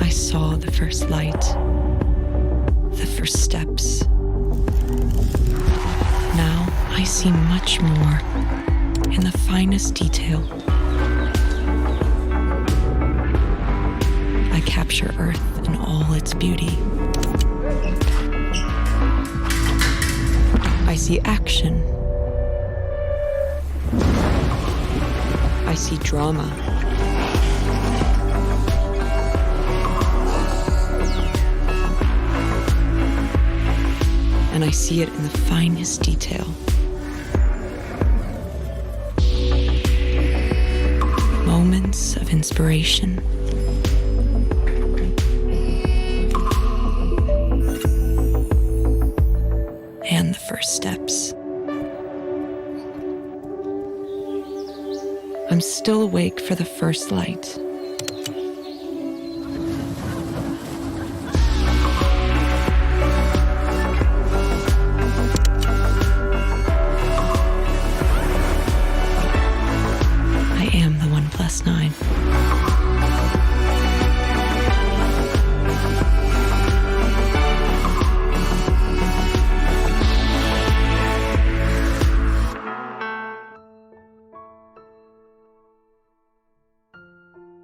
I saw the first light, the first steps. Now I see much more in the finest detail. I capture Earth in all its beauty. I see action. I see drama. And I see it in the finest detail. Moments of inspiration. And the first steps. I'm still awake for the first light. I am the OnePlus 9.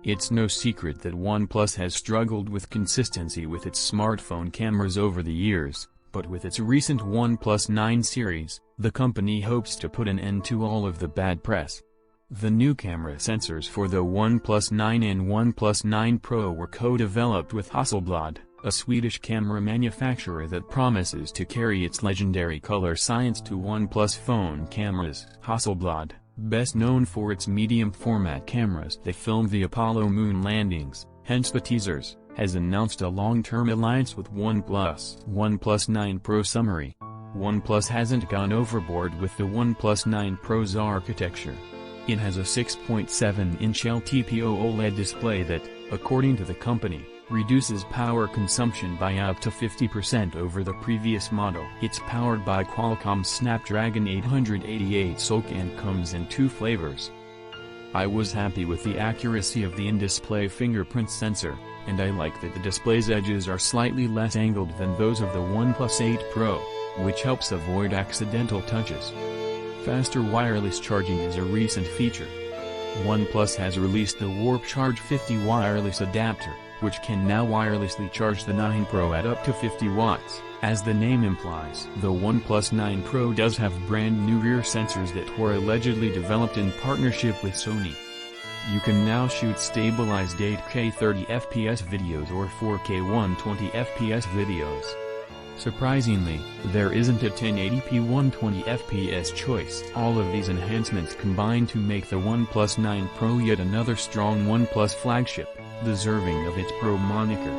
It's no secret that OnePlus has struggled with consistency with its smartphone cameras over the years, but with its recent OnePlus 9 series, the company hopes to put an end to all of the bad press. The new camera sensors for the OnePlus 9 and OnePlus 9 Pro were co-developed with Hasselblad, a Swedish camera manufacturer that promises to carry its legendary color science to OnePlus phone cameras. Hasselblad, best known for its medium-format cameras that filmed the Apollo moon landings, hence the teasers, has announced a long-term alliance with OnePlus. OnePlus 9 Pro summary. OnePlus hasn't gone overboard with the OnePlus 9 Pro's architecture. It has a 6.7-inch LTPO OLED display that, according to the company, reduces power consumption by up to 50% over the previous model. It's powered by Qualcomm's Snapdragon 888 SoC and comes in 2 flavors. I was happy with the accuracy of the in-display fingerprint sensor, and I like that the display's edges are slightly less angled than those of the OnePlus 8 Pro, which helps avoid accidental touches. Faster wireless charging is a recent feature. OnePlus has released the Warp Charge 50 wireless adapter, which can now wirelessly charge the 9 Pro at up to 50 watts. As the name implies, the OnePlus 9 Pro does have brand new rear sensors that were allegedly developed in partnership with Sony. You can now shoot stabilized 8K 30fps videos or 4K 120fps videos. Surprisingly, there isn't a 1080p 120fps choice. All of these enhancements combine to make the OnePlus 9 Pro yet another strong OnePlus flagship, deserving of its Pro moniker.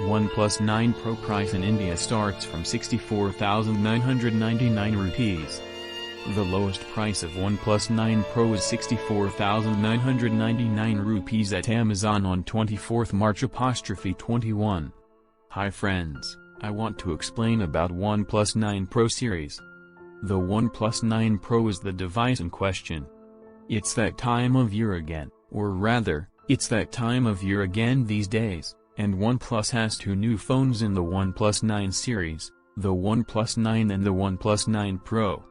OnePlus 9 Pro price in India starts from 64,999 rupees. The lowest price of OnePlus 9 Pro is 64,999 rupees at Amazon on 24th March 21. Hi friends, I want to explain about OnePlus 9 Pro series. The OnePlus 9 Pro is the device in question. It's that time of year again, or rather, it's that time of year again these days, and OnePlus has 2 new phones in the OnePlus 9 series, the OnePlus 9 and the OnePlus 9 Pro.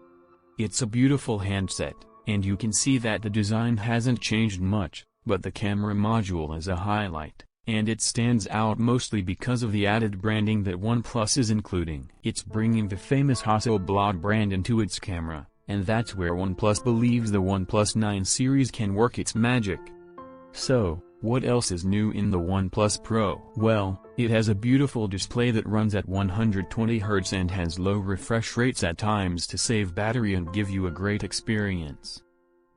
It's a beautiful handset, and you can see that the design hasn't changed much, but the camera module is a highlight, and it stands out mostly because of the added branding that OnePlus is including. It's bringing the famous Hasselblad brand into its camera, and that's where OnePlus believes the OnePlus 9 series can work its magic. So, what else is new in the OnePlus Pro? Well, it has a beautiful display that runs at 120 Hz and has low refresh rates at times to save battery and give you a great experience.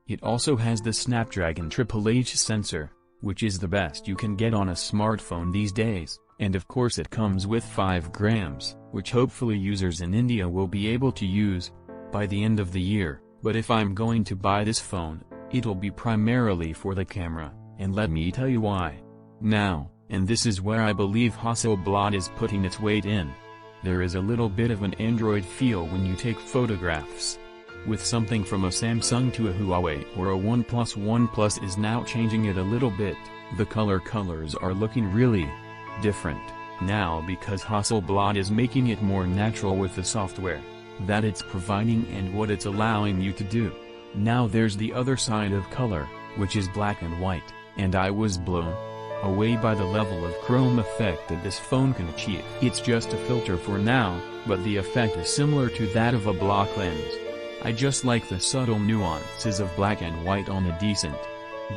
It also has the Snapdragon HHH sensor, which is the best you can get on a smartphone these days, and of course it comes with 5 grams, which hopefully users in India will be able to use by the end of the year. But if I'm going to buy this phone, it'll be primarily for the camera, and let me tell you why. Now, and this is where I believe Hasselblad is putting its weight in. There is a little bit of an Android feel when you take photographs. With something from a Samsung to a Huawei or a OnePlus. OnePlus is now changing it a little bit. The colors are looking really different now because Hasselblad is making it more natural with the software that it's providing and what it's allowing you to do. Now there's the other side of color, which is black and white, and I was blown away by the level of chrome effect that this phone can achieve. It's just a filter for now, but the effect is similar to that of a block lens. I just like the subtle nuances of black and white on a decent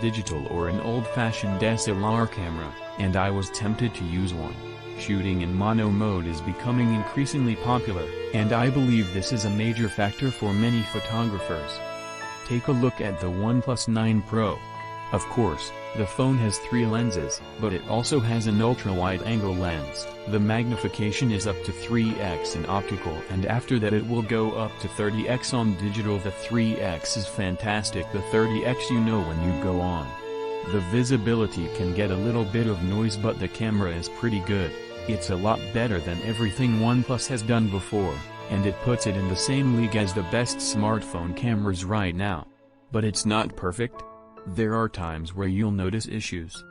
digital or an old-fashioned DSLR camera, and I was tempted to use one. Shooting in mono mode is becoming increasingly popular, and I believe this is a major factor for many photographers. Take a look at the OnePlus 9 Pro. Of course, the phone has 3 lenses, but it also has an ultra-wide-angle lens. The magnification is up to 3x in optical, and after that it will go up to 30x on digital. The 3x is fantastic. The 30x you know when you go on. The visibility can get a little bit of noise, but the camera is pretty good. It's a lot better than everything OnePlus has done before, and it puts it in the same league as the best smartphone cameras right now. But it's not perfect. There are times where you'll notice issues,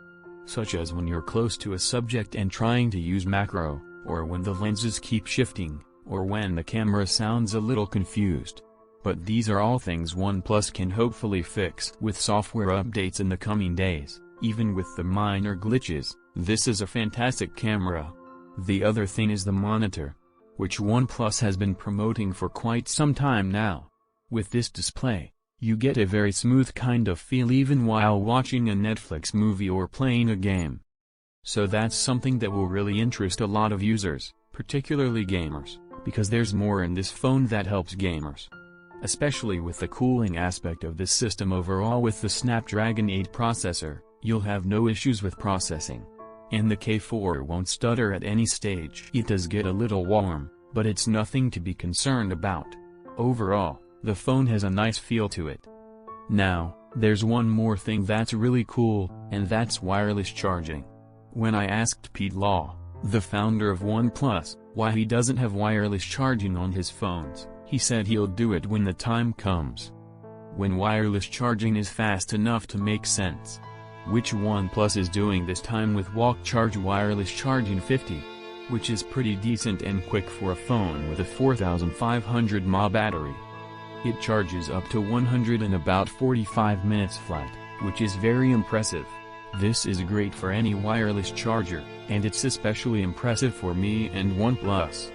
such as when you're close to a subject and trying to use macro, or when the lenses keep shifting, or when the camera sounds a little confused. But these are all things OnePlus can hopefully fix with software updates in the coming days. Even with the minor glitches, this is a fantastic camera. The other thing is the monitor, which OnePlus has been promoting for quite some time now. With this display, you get a very smooth kind of feel even while watching a Netflix movie or playing a game. So that's something that will really interest a lot of users, particularly gamers, because there's more in this phone that helps gamers. Especially with the cooling aspect of this system overall. With the Snapdragon 8 processor, you'll have no issues with processing. And the K4 won't stutter at any stage. It does get a little warm, but it's nothing to be concerned about. Overall, the phone has a nice feel to it. Now, there's one more thing that's really cool, and that's wireless charging. When I asked Pete Law, the founder of OnePlus, why he doesn't have wireless charging on his phones, he said he'll do it when the time comes. When wireless charging is fast enough to make sense. Which OnePlus is doing this time with Walk Charge Wireless Charging 50, which is pretty decent and quick for a phone with a 4500 mAh battery. It charges up to 100 in about 45 minutes flat, which is very impressive. This is great for any wireless charger, and it's especially impressive for me and OnePlus.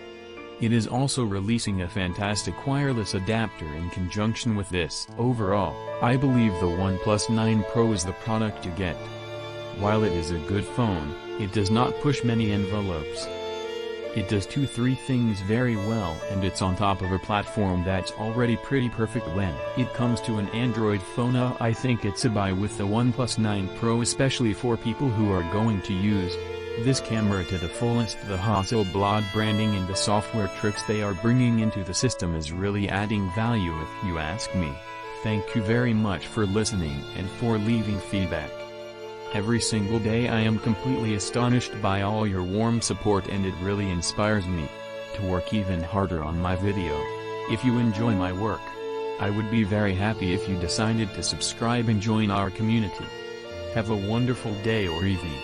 It is also releasing a fantastic wireless adapter in conjunction with this. Overall, I believe the OnePlus 9 Pro is the product to get. While it is a good phone, it does not push many envelopes. It does 2-3 things very well, and it's on top of a platform that's already pretty perfect when it comes to an Android phone. I think it's a buy with the OnePlus 9 Pro, especially for people who are going to use this camera to the fullest. The Hasselblad branding and the software tricks they are bringing into the system is really adding value if you ask me. Thank you very much for listening and for leaving feedback. Every single day I am completely astonished by all your warm support, and it really inspires me to work even harder on my video. If you enjoy my work, I would be very happy if you decided to subscribe and join our community. Have a wonderful day or evening.